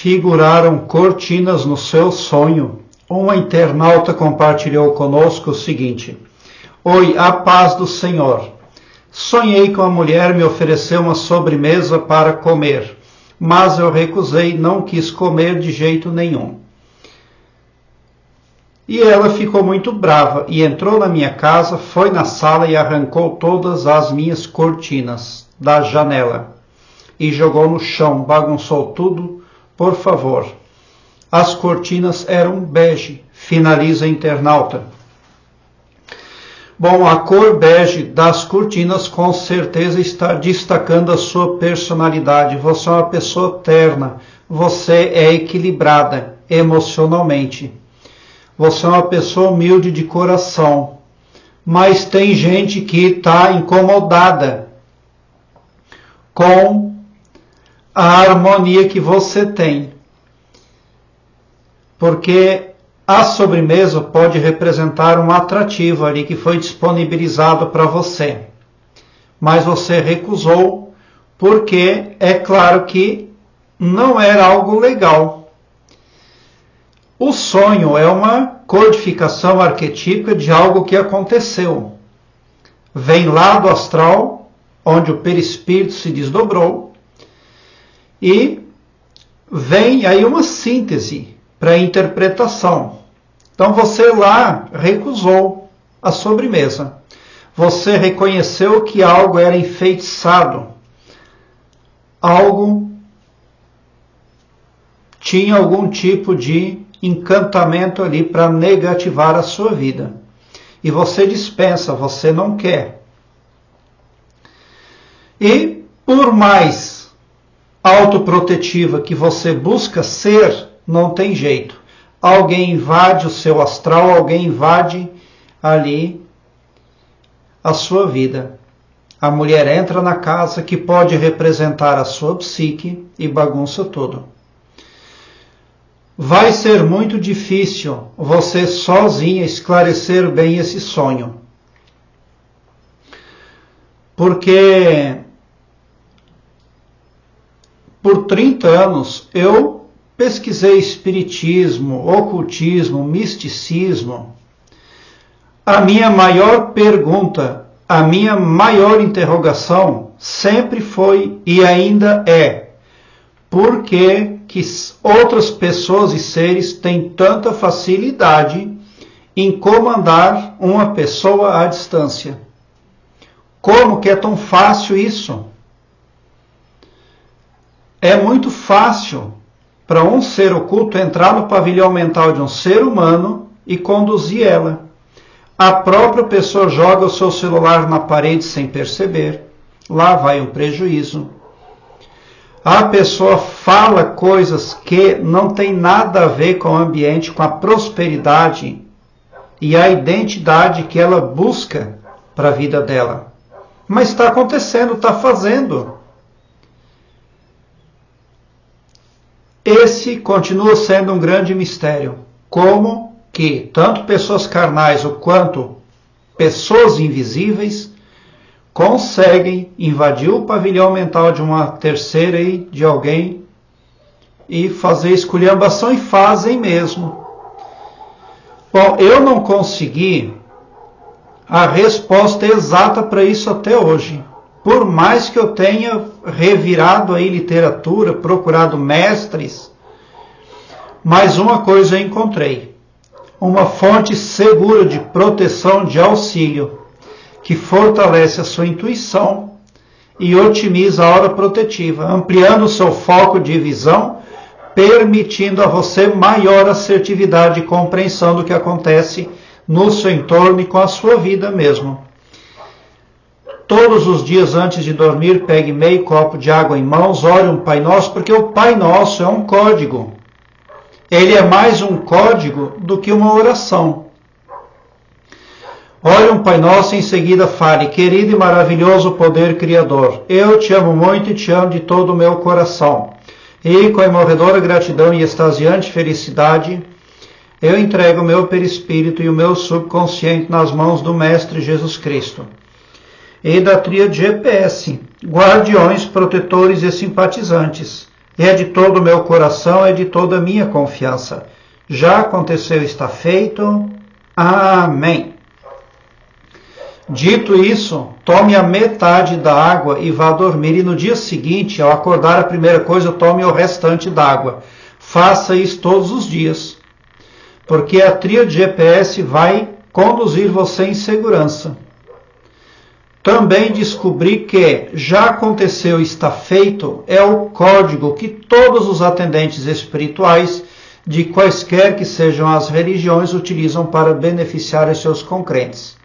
figuraram cortinas no seu sonho. Uma internauta compartilhou conosco o seguinte: Oi, a paz do Senhor. Sonhei que uma mulher me ofereceu uma sobremesa para comer, mas eu recusei, não quis comer de jeito nenhum. E ela ficou muito brava e entrou na minha casa, foi na sala e arrancou todas as minhas cortinas da janela e jogou no chão, bagunçou tudo. Por favor. As cortinas eram bege, finaliza a internauta. Bom, a cor bege das cortinas com certeza está destacando a sua personalidade. Você é uma pessoa terna, você é equilibrada emocionalmente. Você é uma pessoa humilde de coração. Mas tem gente que está incomodada com a harmonia que você tem. Porque a sobremesa pode representar um atrativo ali que foi disponibilizado para você. Mas você recusou porque é claro que não era algo legal. O sonho é uma codificação arquetípica de algo que aconteceu. Vem lá do astral, onde o perispírito se desdobrou, e vem aí uma síntese para a interpretação. Então você lá recusou a sobremesa. Você reconheceu que algo era enfeitiçado. Algo tinha algum tipo de encantamento ali para negativar a sua vida. E você dispensa, você não quer. E por mais autoprotetiva que você busca ser, não tem jeito. Alguém invade o seu astral, alguém invade ali a sua vida. A mulher entra na casa que pode representar a sua psique e bagunça tudo. Vai ser muito difícil você sozinha esclarecer bem esse sonho. Porque por 30 anos eu pesquisei espiritismo, ocultismo, misticismo. A minha maior pergunta, a minha maior interrogação sempre foi e ainda é: por que outras pessoas e seres têm tanta facilidade em comandar uma pessoa à distância? Como que é tão fácil isso? É muito fácil para um ser oculto entrar no pavilhão mental de um ser humano e conduzir ela. A própria pessoa joga o seu celular na parede sem perceber. Lá vai um prejuízo. A pessoa fala coisas que não tem nada a ver com o ambiente, com a prosperidade e a identidade que ela busca para a vida dela. Mas está acontecendo, está fazendo. Esse continua sendo um grande mistério. Como que tanto pessoas carnais quanto pessoas invisíveis conseguem invadir o pavilhão mental de uma terceira e de alguém e fazer esculhambação, e fazem mesmo. Bom, eu não consegui a resposta exata para isso até hoje. Por mais que eu tenha revirado aí literatura, procurado mestres, mas uma coisa eu encontrei: uma fonte segura de proteção, de auxílio, que fortalece a sua intuição e otimiza a hora protetiva, ampliando o seu foco de visão, permitindo a você maior assertividade e compreensão do que acontece no seu entorno e com a sua vida mesmo. Todos os dias antes de dormir, pegue meio copo de água em mãos, ore um Pai Nosso, porque o Pai Nosso é um código. Ele é mais um código do que uma oração. Ore um Pai Nosso e em seguida fale: querido e maravilhoso poder criador, eu te amo muito e te amo de todo o meu coração. E com a imorredora gratidão e extasiante felicidade, eu entrego o meu perispírito e o meu subconsciente nas mãos do Mestre Jesus Cristo e da tríade GPS, guardiões, protetores e simpatizantes, é de todo o meu coração, é de toda a minha confiança. Já aconteceu, está feito. Amém. Dito isso, tome a metade da água e vá dormir. E no dia seguinte, ao acordar, a primeira coisa, tome o restante da água. Faça isso todos os dias, porque a tríade GPS vai conduzir você em segurança. Também descobri que já aconteceu, está feito, é o código que todos os atendentes espirituais, de quaisquer que sejam as religiões, utilizam para beneficiar os seus concrentes.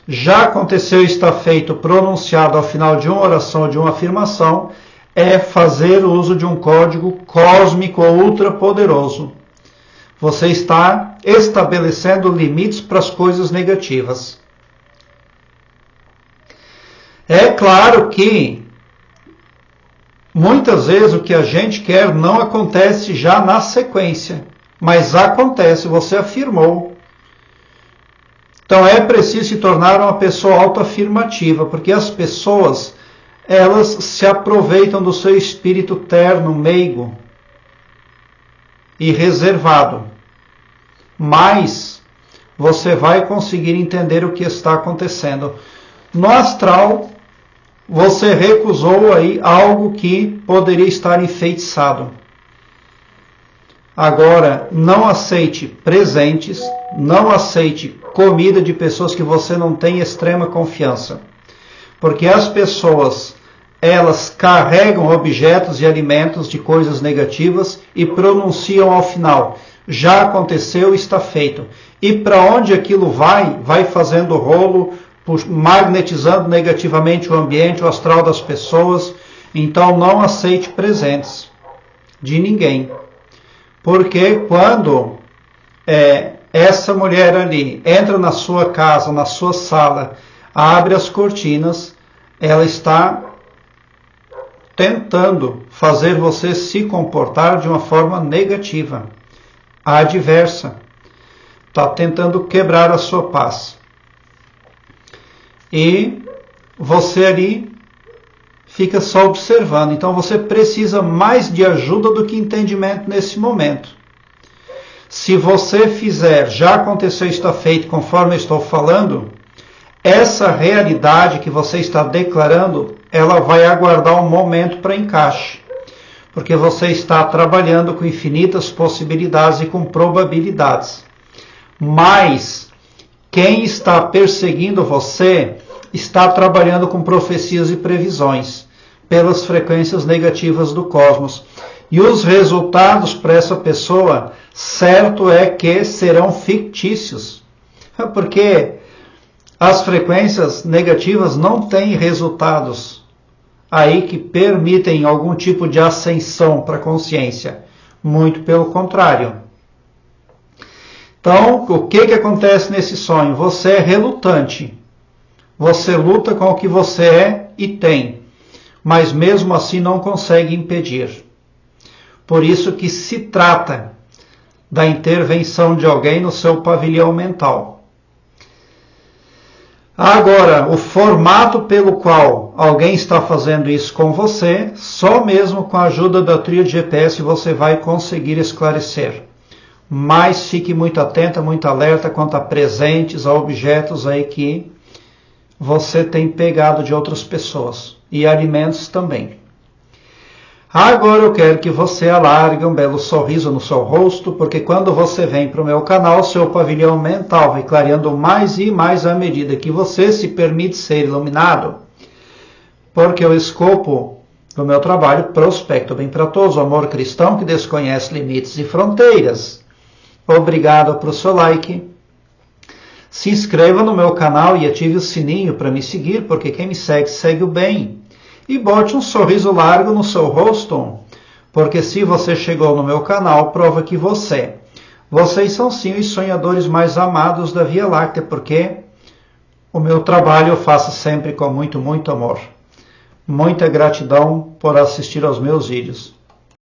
Já aconteceu, está feito, pronunciado ao final de uma oração ou de uma afirmação, é fazer uso de um código cósmico ultra poderoso. Você está estabelecendo limites para as coisas negativas. É claro que muitas vezes o que a gente quer não acontece já na sequência, mas acontece, você afirmou. Então é preciso se tornar uma pessoa autoafirmativa, porque as pessoas, elas se aproveitam do seu espírito terno, meigo e reservado. Mas você vai conseguir entender o que está acontecendo. No astral, você recusou aí algo que poderia estar enfeitiçado. Agora, não aceite presentes, não aceite comida de pessoas que você não tem extrema confiança. Porque as pessoas, elas carregam objetos e alimentos de coisas negativas e pronunciam ao final: já aconteceu, está feito. E para onde aquilo vai fazendo rolo, magnetizando negativamente o ambiente, o astral das pessoas. Então não aceite presentes de ninguém. Porque quando essa mulher ali entra na sua casa, na sua sala, abre as cortinas, ela está tentando fazer você se comportar de uma forma negativa, adversa. Está tentando quebrar a sua paz. E você ali fica só observando. Então você precisa mais de ajuda do que entendimento nesse momento. Se você fizer, já aconteceu, está feito, conforme eu estou falando, essa realidade que você está declarando, ela vai aguardar um momento para encaixe. Porque você está trabalhando com infinitas possibilidades e com probabilidades. Mas quem está perseguindo você está trabalhando com profecias e previsões pelas frequências negativas do cosmos. E os resultados para essa pessoa, certo é que serão fictícios. Porque as frequências negativas não têm resultados aí que permitem algum tipo de ascensão para a consciência. Muito pelo contrário. Então, o que acontece nesse sonho? Você é relutante. Você luta com o que você é e tem, mas mesmo assim não consegue impedir. Por isso que se trata da intervenção de alguém no seu pavilhão mental. Agora, o formato pelo qual alguém está fazendo isso com você, só mesmo com a ajuda da tríade GPS você vai conseguir esclarecer. Mas fique muito atenta, muito alerta quanto a presentes, a objetos aí que você tem pegado de outras pessoas. E alimentos também. Agora eu quero que você alargue um belo sorriso no seu rosto, porque quando você vem para o meu canal, seu pavilhão mental vai clareando mais e mais à medida que você se permite ser iluminado. Porque o escopo do meu trabalho, prospecto bem para todos, o amor cristão que desconhece limites e fronteiras. Obrigado por seu like. Se inscreva no meu canal e ative o sininho para me seguir, porque quem me segue, segue o bem. E bote um sorriso largo no seu rosto, porque se você chegou no meu canal, prova que vocês são sim os sonhadores mais amados da Via Láctea, porque o meu trabalho eu faço sempre com muito, muito amor. Muita gratidão por assistir aos meus vídeos.